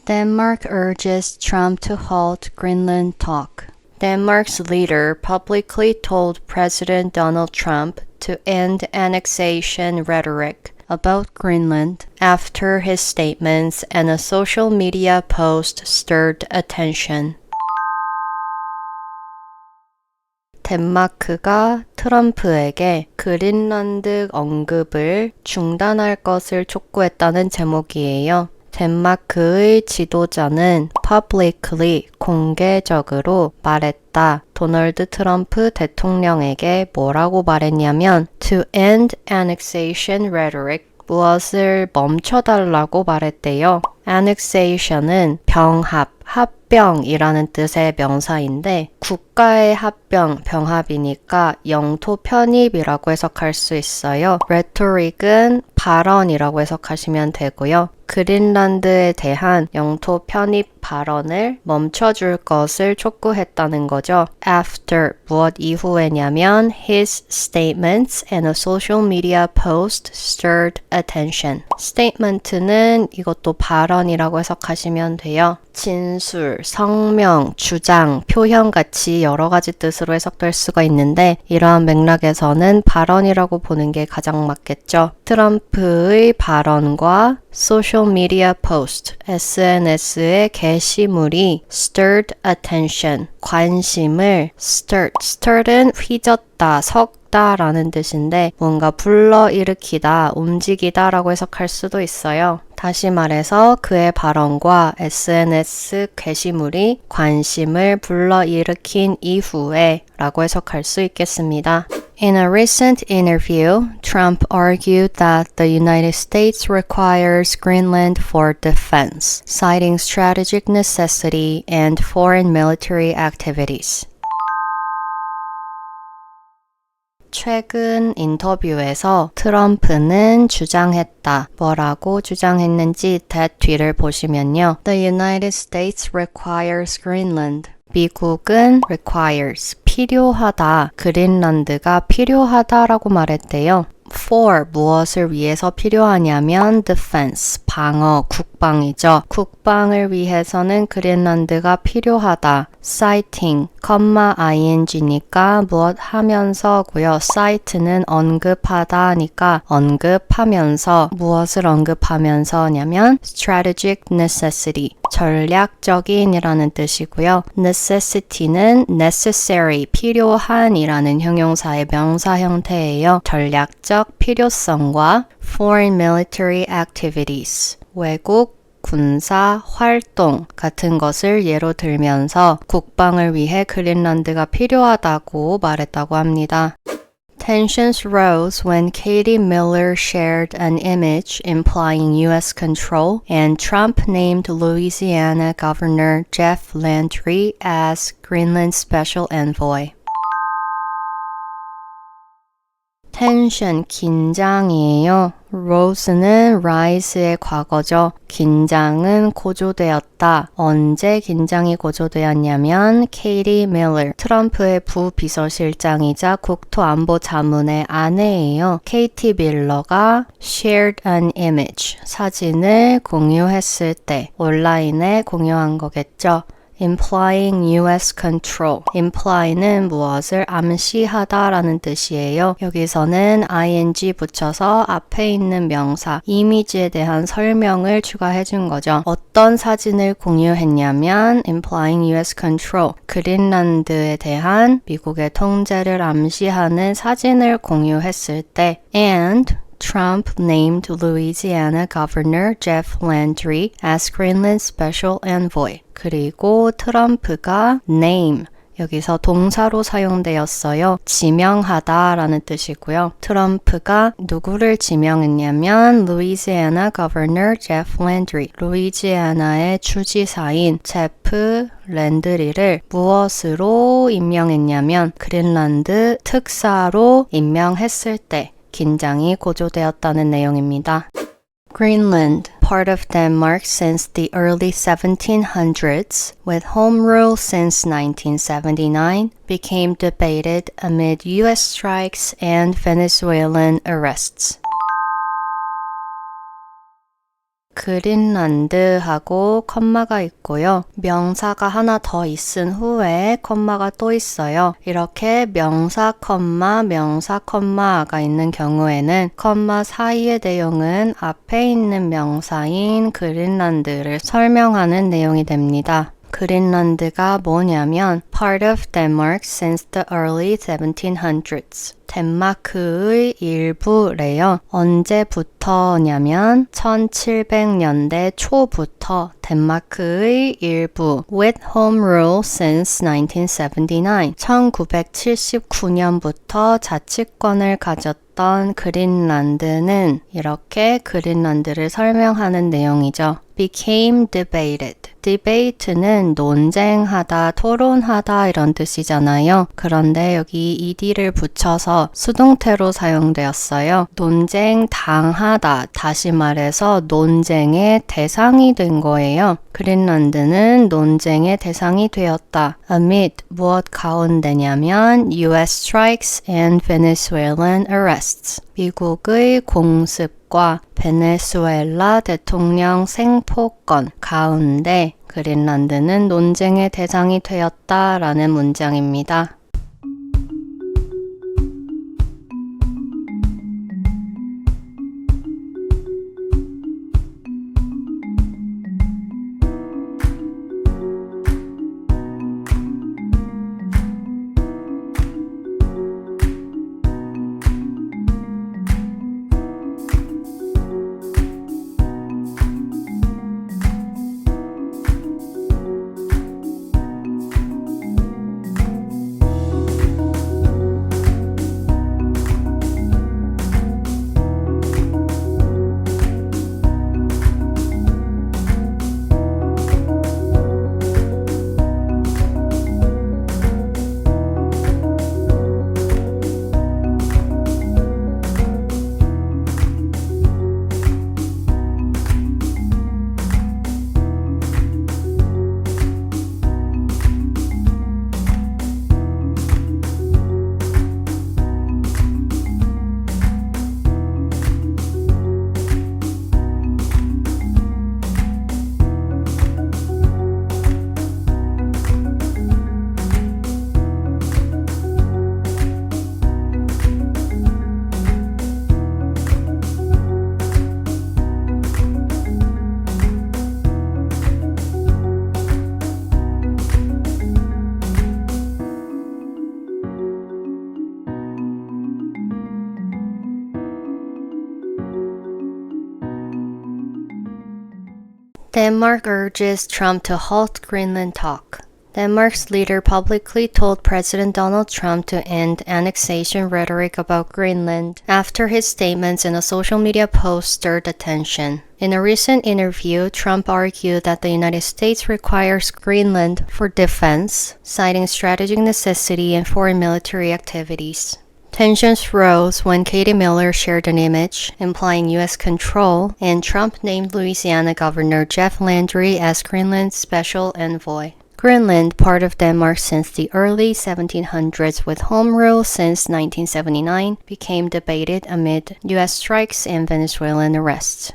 Denmark urges Trump to halt Greenland talk. Denmark's leader publicly told President Donald Trump to end annexation rhetoric about Greenland after his statements and a social media post stirred attention. 덴마크가 트럼프에게 그린란드 언급을 중단할 것을 촉구했다는 제목이에요. 덴마크의 지도자는 publicly 공개적으로 말했다. 도널드 트럼프 대통령에게 뭐라고 말했냐면 to end annexation rhetoric 무엇을 멈춰달라고 말했대요. annexation은 병합, 합병이라는 뜻의 명사인데 국가의 합병, 병합이니까 영토 편입이라고 해석할 수 있어요. rhetoric은 발언이라고 해석하시면 되고요. 그린란드에 대한 영토 편입 발언을 멈춰줄 것을 촉구했다는 거죠. After, 무엇 이후에냐면 his statements and a social media post stirred attention. statement는 이것도 발언이라고 해석하시면 돼요. 진술, 성명, 주장, 표현 같이 여러 가지 뜻으로 해석될 수가 있는데 이러한 맥락에서는 발언이라고 보는 게 가장 맞겠죠. 트럼프의 발언과 social media post, SNS의 게시물이 stirred attention, 관심을 stirred은 휘젓다, 섞다라는 뜻인데 뭔가 불러일으키다, 움직이다 라고 해석할 수도 있어요. 다시 말해서 그의 발언과 SNS 게시물이 관심을 불러일으킨 이후에 라고 해석할 수 있겠습니다. In a recent interview, Trump argued that the United States requires Greenland for defense, citing strategic necessity and foreign military activities. 최근 인터뷰에서 트럼프는 주장했다. 뭐라고 주장했는지 that 뒤를 보시면요. The United States requires Greenland. 미국은 requires, 필요하다. 그린란드가 필요하다라고 말했대요. For, 무엇을 위해서 필요하냐면 defense, 방어, 국방이죠. 국방을 위해서는 그린란드가 필요하다. citing, ing니까 무엇 하면서고요. cite는 언급하다니까 언급하면서 무엇을 언급하면서냐면 strategic necessity, 전략적인이라는 뜻이고요. necessity는 necessary, 필요한이라는 형용사의 명사 형태예요. 전략적 필요성과 foreign military activities, 외국 군사 활동 같은 것을 예로 들면서 국방을 위해 그린란드가 필요하다고 말했다고 합니다. Tensions rose when Katie Miller shared an image implying U.S. control and Trump named Louisiana Governor Jeff Landry as Greenland's special envoy. 텐션, 긴장이에요. rose는 rise의 과거죠. 긴장은 고조되었다. 언제 긴장이 고조되었냐면 케이티 밀러, 트럼프의 부비서실장이자 국토안보 자문의 아내예요. 케이티 밀러가 shared an image, 사진을 공유했을 때 온라인에 공유한 거겠죠. implying U.S. control. imply는 무엇을 암시하다라는 뜻이에요. 여기서는 ing 붙여서 앞에 있는 명사, 이미지에 대한 설명을 추가해 준 거죠. 어떤 사진을 공유했냐면 implying U.S. control. 그린란드에 대한 미국의 통제를 암시하는 사진을 공유했을 때 and Trump named Louisiana Governor Jeff Landry as Greenland's special envoy. 그리고 트럼프가 name, 여기서 동사로 사용되었어요. 지명하다라는 뜻이고요. 트럼프가 누구를 지명했냐면 루이지애나 Governor Jeff Landry, 루이지애나의 주지사인 제프 랜드리를 무엇으로 임명했냐면 그린란드 특사로 임명했을 때 긴장이 고조되었다는 내용입니다. Greenland, part of Denmark since the early 1700s, with home rule since 1979, became debated amid US strikes and Venezuelan arrests. 그린란드하고 컴마가 있고요. 명사가 하나 더 있은 후에 컴마가 또 있어요. 이렇게 명사, 컴마가 있는 경우에는 컴마 사이의 내용은 앞에 있는 명사인 그린란드를 설명하는 내용이 됩니다. 그린란드가 뭐냐면 part of Denmark since the early 1700s. 덴마크의 일부래요. 언제부터냐면 1700년대 초부터 덴마크의 일부 with home rule since 1979. 1979년부터 자치권을 가졌던 그린란드는 이렇게 그린란드를 설명하는 내용이죠. became debated. debate는 논쟁하다, 토론하다 이런 뜻이잖아요. 그런데 여기 ed를 붙여서 수동태로 사용되었어요. 논쟁 당하다, 다시 말해서 논쟁의 대상이 된 거예요. 그린란드는 논쟁의 대상이 되었다. amid 무엇 가운데냐면 US strikes and Venezuelan arrests. 미국의 공습과 베네수엘라 대통령 생포건 가운데 그린란드는 논쟁의 대상이 되었다라는 문장입니다. Denmark urges Trump to halt Greenland talk. Denmark's leader publicly told President Donald Trump to end annexation rhetoric about Greenland after his statements in a social media post stirred attention. In a recent interview, Trump argued that the United States requires Greenland for defense, citing strategic necessity and foreign military activities. Tensions rose when Katie Miller shared an image implying U.S. control, and Trump named Louisiana Governor Jeff Landry as Greenland's special envoy. Greenland, part of Denmark since the early 1700s with home rule since 1979, became debated amid U.S. strikes and Venezuelan arrests.